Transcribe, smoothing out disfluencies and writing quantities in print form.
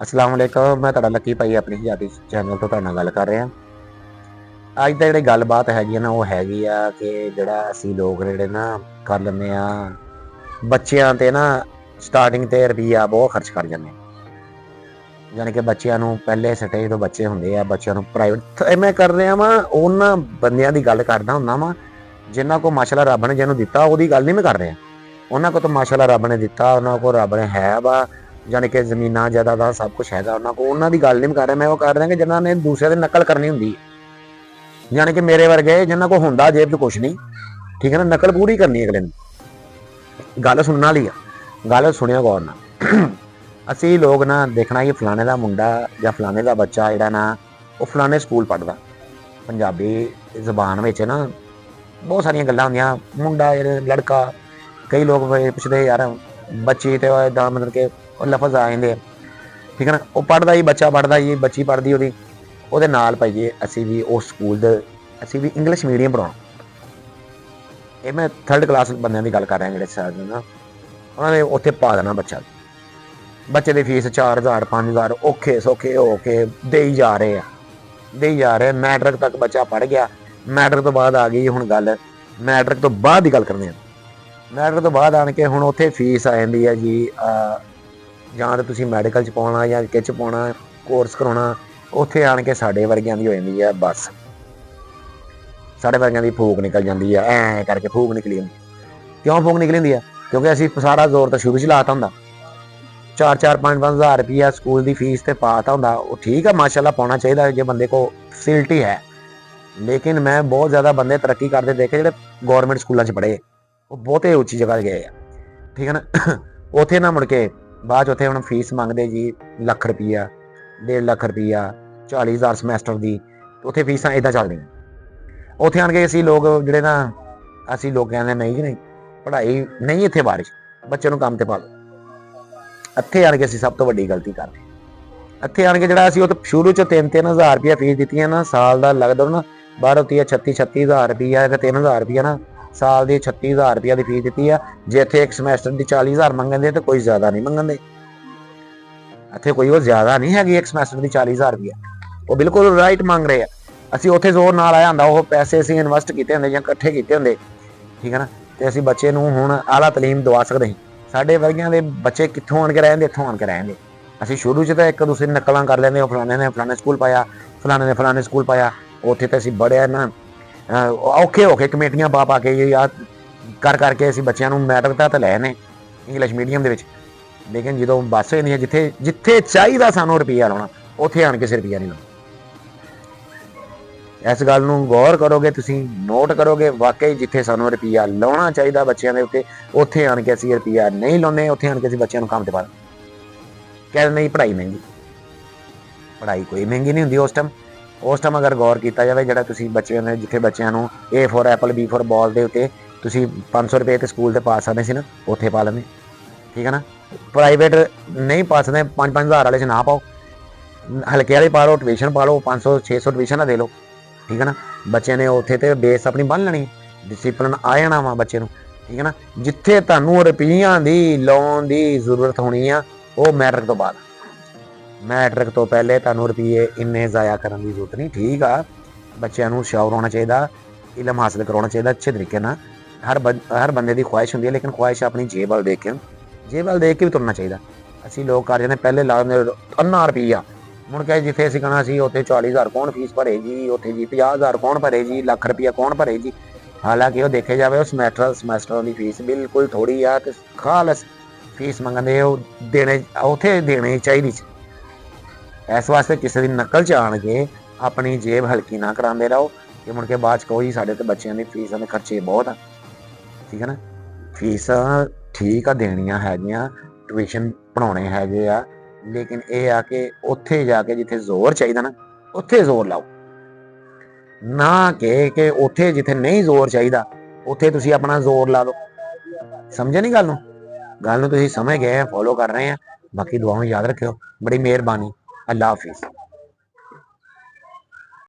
अस्सलाम वालेकुम। मैं तुहाडा लकी भाई अपनी पंजाबी चैनल तो तुहाडे नाल गल कर रहा। अज दी जिहड़ी गलबात हैगी ना वो हैगी आ कि जिहड़ा असीं लोग जिहड़े ना कर लैंदे आ बच्चियां ते ना स्टार्टिंग ते रुपया बहुत खर्च कर जांदे। यानी कि बच्चियां नूं पहले स्टेज तो बच्चे हुंदे आ, बच्चियां नूं प्राइवेट मैं कर रहा वां उन्हां बंदियां दी गल करदा हुंदा वां जिन्हां को माशाअल्लाह रब ने जिहनूं दित्ता ओहदी गल नहीं मैं कर रहा। उन्हां को तो माशाअल्लाह रब ने दित्ता, उन्हां को रब ने है वा जानी कि जमीनां जायदादां सब कुछ हैगा उन्हां को, उन्हां दी गल नहीं मैं कर रहा। मैं वो कर रहा कि जिन्हां ने दूसरे दी नकल करनी हुंदी यानी कि मेरे वर्गे जिन्हां को हुंदा जेब च कुछ नहीं, ठीक है ना, नकल पूरी करनी अगले ने। गल सुनने वाली आ, गल सुनियो गौर नाल। असीं लोग ना देखना कि फलाने दा मुंडा या फलाने दा बच्चा जिहड़ा ना वो फलाने स्कूल पढ़दा। पंजाबी जबान विच ना बहुत सारियां गल्लां हुंदियां, मुंडा लड़का, कई लोग पुछदे यार बच्ची तो इदां मतलब कि लफज आ जांदे, ठीक है ना, वो पढ़दा ही बच्चा पढ़दा ही बच्ची पढ़दी ओहदी ओहदे नाल पाइए असीं भी उस स्कूल दे असीं भी इंग्लिश मीडियम पढ़ाउणा। ये मैं थर्ड क्लास बंदियां दी गल कर रहा जिहड़े शायद ना उन्होंने उत्थे पा देना बच्चा। बच्चे की फीस 4000 5000 औखे सौखे हो के देई जा रहे हैं। मैट्रिक तक बच्चा पढ़ गया, मैट्रिक तो बाद आ गई हुण गल, मैट्रिक तो बाद की गल करने। मैट्रिक तो बाद आन के हुण उत्थे फीस आ जांदी है जी जां तो तुसीं मैडिकल च पाउणा जां किच पाउणा कोर्स कराउणा, उत्थे आन के साडे वर्गियां दी हो जांदी है बस। साडे वर्गियां दी फूक निकल जांदी है, ऐ करके फूक निकली जांदी। क्यों फूक निकली जांदी है? क्योंकि असीं सारा जोर तो शुरू च लाता हुंदा। 4-4 5-5 हज़ार रुपया स्कूल की फीस ते पाता हुंदा। ठीक है माशाअल्लाह पाना चाहिए जो बंदे को फैसिलिटी है, लेकिन मैं बहुत ज़्यादा बंदे तरक्की करते देखे जो गौरमेंट स्कूलों पढ़े, वो बहुत ही उच्ची जगह गए, ठीक है ना। उत्थे ना मुड़ के बाद उत्थे हुण फीस मंगते जी लख रुपया 1.5 लाख रुपया 40,000 समैस्टर की, उत्थे फीसां इदां चलदियां। उत्थे आन के असीं लोग जिहड़े ना असीं लोग कहंदे नहीं जी नहीं पढ़ाई नहीं इत्थे बारिश बच्चे नूं काम ते पा लो। ਇੱਥੇ ਆਣ ਕੇ ਅਸੀਂ ਸਭ ਤੋਂ ਵੱਡੀ ਗਲਤੀ ਕਰਦੇ। ਇੱਥੇ ਆਣ ਕੇ ਜਿਹੜਾ ਅਸੀਂ ਉਹ ਤਾਂ ਸ਼ੁਰੂ ਚ 3-3 ਹਜ਼ਾਰ ਰੁਪਇਆ ਫੀਸ ਦਿੱਤੀਆਂ ਨਾ, ਸਾਲ ਦਾ ਲੱਗਦਾ ਨਾ ਬਾਹਰ ਹੁੰਦੀ ਹੈ 36 ਹਜ਼ਾਰ ਰੁਪਇਆ ਤੇ 3000 ਰੁਪਇਆ ਨਾ ਸਾਲ ਦੀ 36,000 ਰੁਪਇਆ ਦੀ ਫੀਸ ਦਿੱਤੀ ਆ। ਜੇ ਇੱਥੇ ਇੱਕ ਸਮੈਸਟਰ ਦੀ 40,000 ਮੰਗਣ ਦੇ ਤਾਂ ਕੋਈ ਜ਼ਿਆਦਾ ਨਹੀਂ ਮੰਗਣ ਦੇ। ਇੱਥੇ ਕੋਈ ਉਹ ਜ਼ਿਆਦਾ ਨਹੀਂ ਹੈਗੀ ਇੱਕ ਸਮੈਸਟਰ ਦੀ 40,000 ਰੁਪਇਆ, ਉਹ ਬਿਲਕੁਲ ਰਾਈਟ ਮੰਗ ਰਹੇ ਆ। ਅਸੀਂ ਉੱਥੇ ਜ਼ੋਰ ਨਾਲ ਆਇਆ ਹੁੰਦਾ, ਉਹ ਪੈਸੇ ਅਸੀਂ ਇਨਵੈਸਟ ਕੀਤੇ ਹੁੰਦੇ ਜਾਂ ਇਕੱਠੇ ਕੀਤੇ ਹੁੰਦੇ, ਠੀਕ ਹੈ ਨਾ, ਤੇ ਅਸੀਂ ਬੱਚੇ ਨੂੰ ਹੁਣ ਆਲਾ ਤਾਲੀਮ ਦਵਾ ਸਕਦੇ ਸੀ। ਸਾਡੇ ਵਰਗਿਆਂ ਦੇ ਬੱਚੇ ਕਿੱਥੋਂ ਆਣ ਕੇ ਰਹਿੰਦੇ, ਇੱਥੋਂ ਆਣ ਕੇ ਰਹਿੰਦੇ। ਅਸੀਂ ਸ਼ੁਰੂ 'ਚ ਤਾਂ ਇੱਕ ਦੂਸਰੇ ਦੀ ਨਕਲਾਂ ਕਰ ਲੈਂਦੇ, ਉਹ ਫਲਾਣੇ ਨੇ ਫਲਾਣੇ ਸਕੂਲ ਪਾਇਆ, ਫਲਾਣੇ ਨੇ ਫਲਾਣੇ ਸਕੂਲ ਪਾਇਆ। ਉੱਥੇ ਤਾਂ ਅਸੀਂ ਬੜਿਆ ਨਾ ਔਖੇ ਹੋ ਕੇ ਕਮੇਟੀਆਂ ਪਾ ਕੇ ਯਾਰ ਕਰ ਕਰਕੇ ਅਸੀਂ ਬੱਚਿਆਂ ਨੂੰ ਮੈਟ੍ਰਿਕ ਤੱਕ ਲੈ ਨੇ ਇੰਗਲਿਸ਼ ਮੀਡੀਅਮ ਦੇ ਵਿੱਚ। ਲੇਕਿਨ ਜਦੋਂ ਬੱਸ ਹੋ ਜਾਂਦੀ ਹੈ ਜਿੱਥੇ ਚਾਹੀਦਾ ਸਾਨੂੰ ਰੁਪਈਆ ਲਾਉਣਾ, ਉੱਥੇ ਆਣ ਕੇ ਅਸੀਂ ਰੁਪਈਆ ਨਹੀਂ ਲਾਉਣਾ। ਇਸ ਗੱਲ ਨੂੰ ਗੌਰ ਕਰੋਗੇ, ਤੁਸੀਂ ਨੋਟ ਕਰੋਗੇ, ਵਾਕਈ ਜਿੱਥੇ ਸਾਨੂੰ ਰੁਪਈਆ ਲਾਉਣਾ ਚਾਹੀਦਾ ਬੱਚਿਆਂ ਦੇ ਉੱਤੇ, ਉੱਥੇ ਆਣ ਕੇ ਅਸੀਂ ਰੁਪਈਆ ਨਹੀਂ ਲਾਉਂਦੇ। ਉੱਥੇ ਆਣ ਕੇ ਅਸੀਂ ਬੱਚਿਆਂ ਨੂੰ ਕੰਮ ਤੇ ਪਾ ਦਿੰਦੇ, ਕਹਿੰਦੇ ਨਹੀਂ ਪੜ੍ਹਾਈ ਮਹਿੰਗੀ। ਪੜ੍ਹਾਈ ਕੋਈ ਮਹਿੰਗੀ ਨਹੀਂ ਹੁੰਦੀ ਉਸ ਟਾਈਮ ਅਗਰ ਗੌਰ ਕੀਤਾ ਜਾਵੇ। ਜਿਹੜਾ ਤੁਸੀਂ ਬੱਚਿਆਂ ਨੇ ਜਿੱਥੇ ਬੱਚਿਆਂ ਨੂੰ A for apple B for ball ਦੇ ਉੱਤੇ ਤੁਸੀਂ 500 ਰੁਪਏ ਤੇ ਸਕੂਲ ਤੇ ਪਾ ਸਕਦੇ ਸੀ ਨਾ, ਉੱਥੇ ਪਾ ਲੈਂਦੇ, ਠੀਕ ਹੈ ਨਾ। ਪ੍ਰਾਈਵੇਟ ਨਹੀਂ ਪਾ ਸਕਦੇ, 5-5 ਹਜ਼ਾਰ ਵਾਲੇ 'ਚ ਨਾ ਪਾਓ, ਹਲਕੇ ਵਾਲੇ ਪਾ ਲਓ, ਟਿਊਸ਼ਨ ਪਾ ਲਓ, 500-600 ਟਿਊਸ਼ਨ ਨਾ ਦੇ ਲਓ, ਠੀਕ ਹੈ ਨਾ। ਬੱਚੇ ਨੇ ਉੱਥੇ ਤੇ ਬੇਸ ਆਪਣੀ ਬੰਨ ਲੈਣੀ, ਡਿਸਿਪਲਿਨ ਆ ਜਾਣਾ ਵਾ ਬੱਚੇ ਨੂੰ, ਠੀਕ ਹੈ ਨਾ। ਜਿੱਥੇ ਤੁਹਾਨੂੰ ਰੁਪਈਆਂ ਦੀ ਲਾਉਣ ਦੀ ਜ਼ਰੂਰਤ ਹੋਣੀ ਆ ਉਹ ਮੈਟ੍ਰਿਕ ਤੋਂ ਬਾਅਦ। ਮੈਟ੍ਰਿਕ ਤੋਂ ਪਹਿਲੇ ਤੁਹਾਨੂੰ ਰੁਪਈਏ ਇੰਨੇ ਜ਼ਾਇਆ ਕਰਨ ਦੀ ਜ਼ਰੂਰਤ ਨਹੀਂ, ਠੀਕ ਆ। ਬੱਚਿਆਂ ਨੂੰ ਸ਼ੌਰ ਹੋਣਾ ਚਾਹੀਦਾ, ਇਲਮ ਹਾਸਲ ਕਰਾਉਣਾ ਚਾਹੀਦਾ ਅੱਛੇ ਤਰੀਕੇ ਨਾਲ। ਹਰ ਬੰਦੇ ਦੀ ਖੁਆਇਸ਼ ਹੁੰਦੀ ਹੈ, ਲੇਕਿਨ ਖੁਆਇਸ਼ ਆਪਣੀ ਜੇਬ ਵੱਲ ਦੇਖ ਕੇ ਵੀ ਤੁਰਨਾ ਚਾਹੀਦਾ। ਅਸੀਂ ਲੋਕ ਕਰ ਜਾਂਦੇ ਪਹਿਲੇ ਲਾ ਦਿੰਦੇ ਅੰਨਾ ਰੁਪਈਆ, ਮੁੜ ਕੇ ਜਿੱਥੇ ਅਸੀਂ ਕਹਿਣਾ ਸੀ ਉੱਥੇ 40,000 ਕੌਣ ਫੀਸ ਭਰੇ ਜੀ, ਉੱਥੇ ਜੀ 50,000 ਕੌਣ ਭਰੇ ਜੀ, ਲੱਖ ਰੁਪਈਆ ਕੌਣ ਭਰੇ ਜੀ। ਹਾਲਾਂਕਿ ਉਹ ਦੇਖਿਆ ਜਾਵੇ ਉਹ ਸਮੈਸਟਰ ਦੀ ਫੀਸ ਬਿਲਕੁਲ ਥੋੜ੍ਹੀ ਆ ਤੇ ਖਾਲਸ ਫੀਸ ਮੰਗਦੇ, ਉਹ ਉੱਥੇ ਦੇਣੀ ਚਾਹੀਦੀ ਸੀ। ਇਸ ਵਾਸਤੇ ਕਿਸੇ ਦੀ ਨਕਲ 'ਚ ਆਣ ਕੇ ਆਪਣੀ ਜੇਬ ਹਲਕੀ ਨਾ ਕਰਾਉਂਦੇ ਰਹੋ ਕਿ ਮੁੜ ਕੇ ਬਾਅਦ 'ਚ ਕਹੋ ਜੀ ਸਾਡੇ ਤੇ ਬੱਚਿਆਂ ਦੀ ਫੀਸਾਂ ਦੇ ਖਰਚੇ ਬਹੁਤ ਆ, ਠੀਕ ਹੈ ਨਾ। ਫੀਸਾਂ ਠੀਕ ਆ ਦੇਣੀਆਂ ਹੈਗੀਆਂ, ਟਿਊਸ਼ਨ ਪੜ੍ਹਾਉਣੇ ਹੈਗੇ ਆ, ਲੇਕਿਨ ਇਹ ਆ ਕਿ ਉੱਥੇ ਜਾ ਕੇ ਜਿੱਥੇ ਜ਼ੋਰ ਚਾਹੀਦਾ ਨਾ ਉੱਥੇ ਜ਼ੋਰ ਲਾਓ, ਨਾ ਕਿ ਉੱਥੇ ਜਿੱਥੇ ਨਹੀਂ ਜ਼ੋਰ ਚਾਹੀਦਾ ਉੱਥੇ ਤੁਸੀਂ ਆਪਣਾ ਜ਼ੋਰ ਲਾ ਦਿਓ। ਸਮਝੇ ਨਹੀਂ ਗੱਲ ਨੂੰ ਤੁਸੀਂ ਸਮਝ ਗਏ, ਫੋਲੋ ਕਰ ਰਹੇ ਆ। ਬਾਕੀ ਦੁਆਵਾਂ ਯਾਦ ਰੱਖਿਓ। ਬੜੀ ਮਿਹਰਬਾਨੀ। ਅੱਲਾ ਹਾਫਿਜ਼।